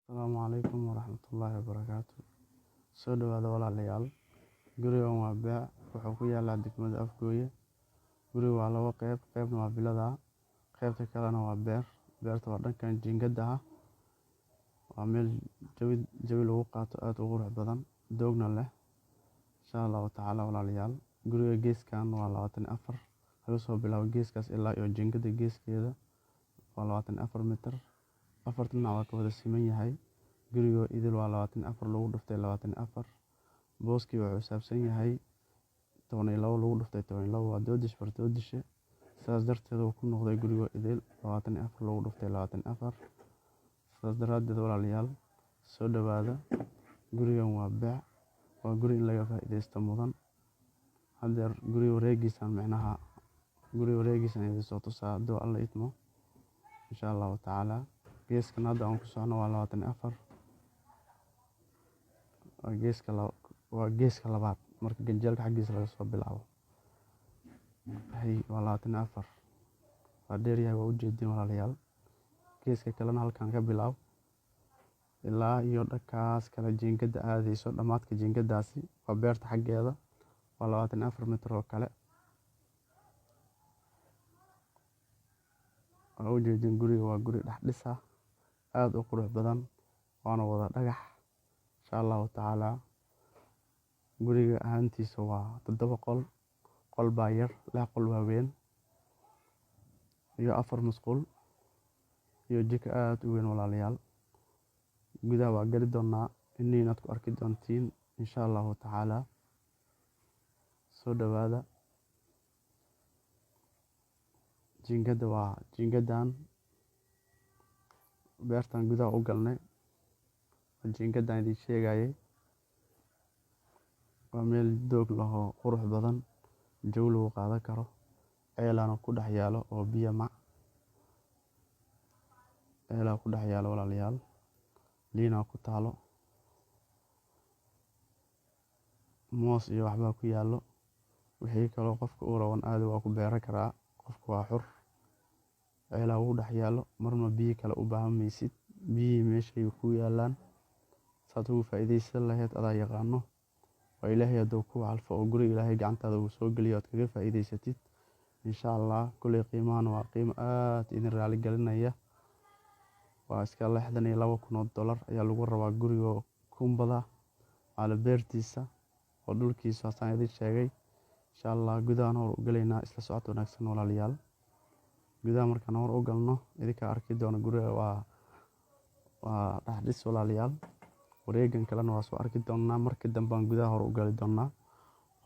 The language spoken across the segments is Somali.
Asalaamu calaykum waraxmatullaahi wabarakaatu. Soo dhawaada walaalayaal. Gurigan waa beec, wuxuu ku yaalaa degmada Afgooye. Guriga waa laba qeyb, qeybna waa villada, qeybta kalena waa beer. Beerta waa dhankan jiingada ah. Waa meel jawi lagu qaato aad u qurux badan, doogna leh. Insha Allahu tacaala walaalayaal. Guriga geeskan waa 24, laga soo bilaabo geeskaas ilaa iyo jiingada geeskeeda waa 24 mitir. Afarta dhinac waa ka wada siman yahay. Guriga idil waa 24 lagu dhuftay 24. Booskii wuxuu xisaabsan yahay 12 lagu dhuftay 12, waa doodish bar doodishe. Sidaas darteed uu ku noqday guriga idil 24 lagu dhuftay 24. Sidaas daraadeed walaalayaal, soo dhawaada. Gurigan waa beec, waa guri in laga faa'iideysto mudan. Hadeer guriga wareegiisan idin soo tusaa hadduu Alla idmo. Insha Allahu tacaala. Geeskan hadda aan ku socono waa 24. Waa geeska labaad marka ganjeelka xaggiisa laga soo bilaabo. Waa 24. Waa dheer yahay, waa ujeedin walaalayaal. Geeska kalena halkan ka bilaab ilaa iyo dhankaas kale jiingada aadayso. Dhamaadka jiingadaasi waa beerta xaggeeda, waa 24 mitir oo kale. Waa ujeedin guriga waa guri dhex dhis ah, aad u qurux badan, waana wada dhagax. Insha Allahu tacaala. Guriga ahaantiisa waa 7 qol. Qol baa yar, 6 qol waaweyn iyo 4 musqul iyo jiko aad u weyn walaalayaal. Gudaha waa gali doonaa, inaad ku arki doontiin insha Allahu tacaala. Soo dhawaada. Jiingada waa jiingadan beertan gudaha u galnay. Jiingadan idin sheegayay waa meel doog leh oo qurux badan, jawi lagu qaadan karo. Ceelana ku dhex yaalo oo biyo mac. Ceelaa ku dhex yaalo walaalayaal. Liina ku taalo. Moos iyo waxbaa ku yaalo. Wixii kaloo qofka uu raban aad waa ku beeran karaa. Qofku waa xur. Ceelaa ugu dhex yaalo, marna biyo kale u baahan maysid. Biyihii meeshay ku yaalaan. Saad ugu faa'iideysan lahayd adaa yaqaano. Waa Ilaahay hadduu ku calfo oo guriga Ilaahay gacantaada uu soo geliyo aad kaga faa'iideysatid. Insha Allah. Kuley qiimahan waa qiimo aad idin raali gelinaya. Waa iska $62,000 ayaa lagu rabaa guriga kumbada ala beertiisa oo dhulkiisa saan idin sheegay. Insha Allah gudahan hor u galaynaa isla socod wanaagsan walaalayaal. Gudaha markaan hor u galno idinka arki doona guriga waa dhex dhis walaalayaal. Wareegan kalena waa soo arki doonaa markii dambe aan gudaha hor u gali doonaa.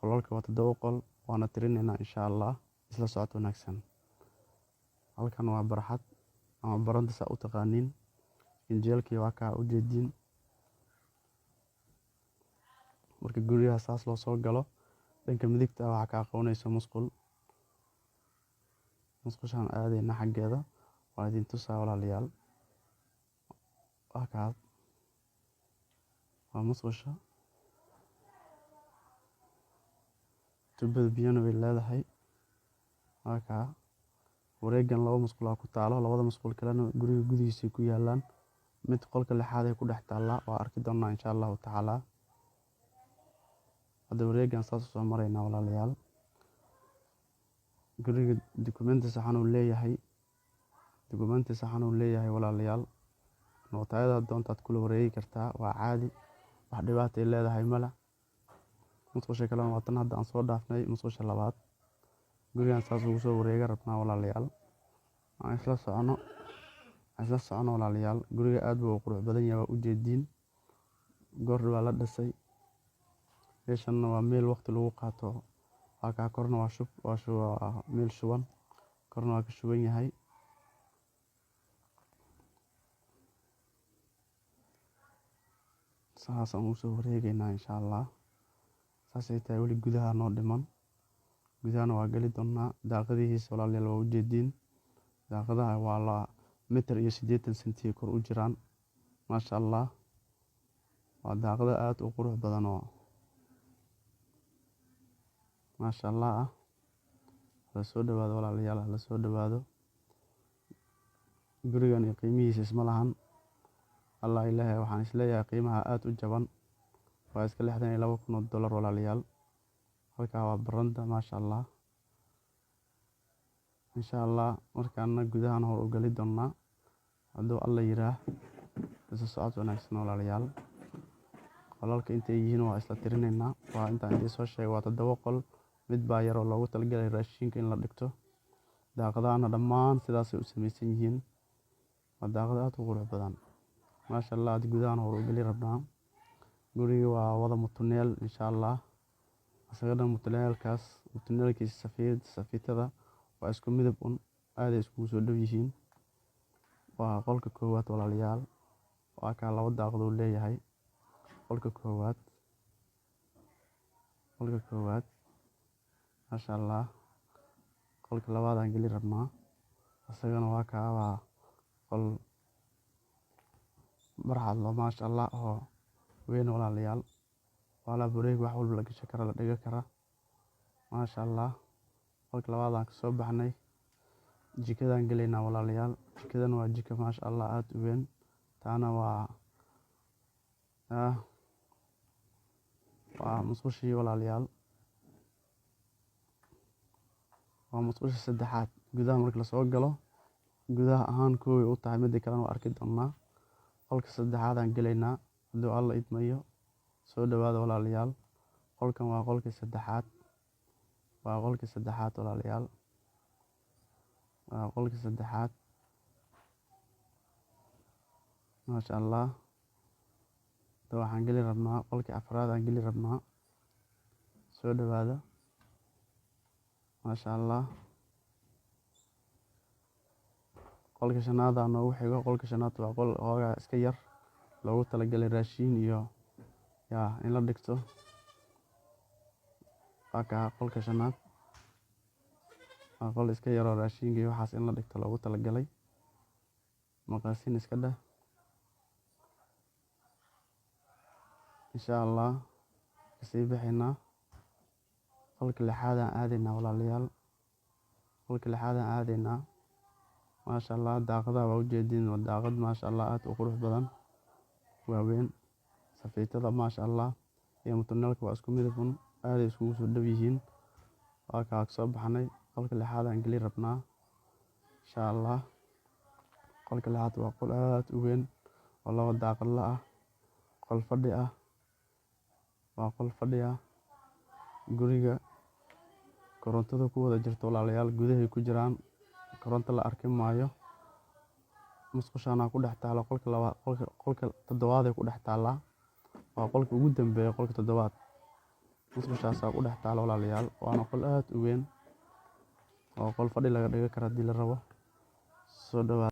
Qolalka waa 7 qol, waana tirinaynaa insha Allah isla socod wanaagsan. Halkan waa barxad ama baranda saa u taqaaniin. Ganjeelkii waa ka ujeedin. Marka guriga saas loo soo galo, dhanka midigta waxaa ka aqoonayso musqul. Musqushaan aadayna xaggeeda waa idin tusaa walaalayaal. Waa musqusha. Tubada biyana way leedahay. Wareegan 2 musqul ku taalo. 2 musqul kalena guriga gudihiisa ku yaalaan. Mid qolka 6aad ay ku dhex taallaa. Waa arki doonaa insha Allahu tacaala. Hadda wareegan saas soo maraynaa walaalayaal. Guriga dukumeenti saxan uu leeyahay. Dukumeenti saxan uu leeyahay walaalayaal. Nootayada doontaad kula wareegi kartaa. Waa caadi. Wax dhibaato ay leedahay mala. Musqusha kalena waa tan hadda aan soo dhaafnay musqusha labaad. Gurigan saas ugu soo wareega rabnaa walaalayaal. Aan isla socono walaalayaal. Guriga aad buu qurux badan yahay, waa ujeedin. Goor waa la dhisay. Meeshan waa meel waqti lagu qaato. Korna waa meel shuban. Korna waa ka shuban yahay. Saas aan ugu soo wareegaynaa insha Allah. Saas ay tahay weli gudaha noo dhiman. Gudahana waa gali doonaa. Daaqadihiisa walaalayaal waa ujeedin. Daaqadaha waa 1.80 mitir kor u jiraan. Masha Allah. Waa daaqada aad u qurux badan oo Masha Allah ah. La soo dhawaado walaalayaal, la soo dhawaado. Gurigan qiimihiisa isma lahan. Allah ilaahay waxaan isleeyahay qiimaha aad u jaban waa iska $62,000 walaalayaal. halkaa waa baranda maasha Allah. insha Allah markaana gudahan hor u gali doonaa hadduu alla yiraah. isu socod wanaagsan walaalayaal. qolalka intay yihiin waa isla tirinaynaa. waa intaan idin soo sheegay waa 7 qol. mid baa yar oo loogu talagalay raashinka in la dhigto. daaqadahana dhammaan sidaasay u samaysan yihiin. waa daaqad aad u qurux badan maasha Allah. gudahan hor u gali rabnaa. guriga waa wada mutuleel insha Allah. asagana mutuleelkiisa safiitada waa isku midab aad ay iskugu soo dhow yihiin. waa qolka koowaad walaalayaal. waa ka 2 daaqad uu leeyahay. qolka koowaad maasha Allah. qolka labaad aan gali rabnaa. asagana waa qol barxad loo maasha Allah oo weyn walaalayaal. wala bureeg wax walba la gashan kara la dhiga kara maasha Allah. qolka labaad aan ka soo baxnay. jikadaan galaynaa walaalayaal. jikadan waa jiko maasha Allah aad u weyn. taana waa musqushii walaalayaal. waa musqusha saddexaad. gudaha marka la soo galo gudaha ahaan koow u tahay midda kalena waa arki doonaa. qolka saddexaad aan galaynaa hadduu alla idmayo. soo dhawaada walaalayaal. qolkan waa qolka saddexaad. walaalayaal. waa qolka saddexaad maasha Allah. waxaan gali rabnaa qolka afraad aan gali rabnaa. soo dhawaada maasha Allah. qolka shanaad aan noogu xigo. qolka shanaad waa qol hoogaa iska yar loogu talagalay raashin iyo in la dhigto. waa ka qolka shanaad. waa qol iska yar oo raashinka iyo waxaas in la dhigto loogu talagalay. maqaasin iska dheh insha Allah. kasii bixinaa. qolka lixaad aan aadaynaa walaalayaal. qolka lixaad aan aadaynaa maasha Allah. daaqadaha waa ujeedin waa daaqad maasha Allah aad u qurux badan waaweyn. safiitada maasha Allah iyo mutuleelka waa isku midab aad ay iskugu soo dhow yihiin. waa ka soo baxnay. qolka lixaad aan gali rabnaa insha Allah. qolka lixaad waa qol aad u weyn oo 2 daaqad la ah. qol fadhi ah. waa qol fadhi ah. guriga korontada ku wada jirto walaalayaal. gudahay ku jiraan. koronto la arki maayo. musqushaana ku dhex taalo qolka 7aad ay ku dhex taalaa. waa qolka ugu dambeeya qolka 7aad. musqushaasaa ku dhex taalo walaalayaal. waana qol aad u weyn. waa qol fadhi laga dhiga kara haddii la rabo. soo dhawaada.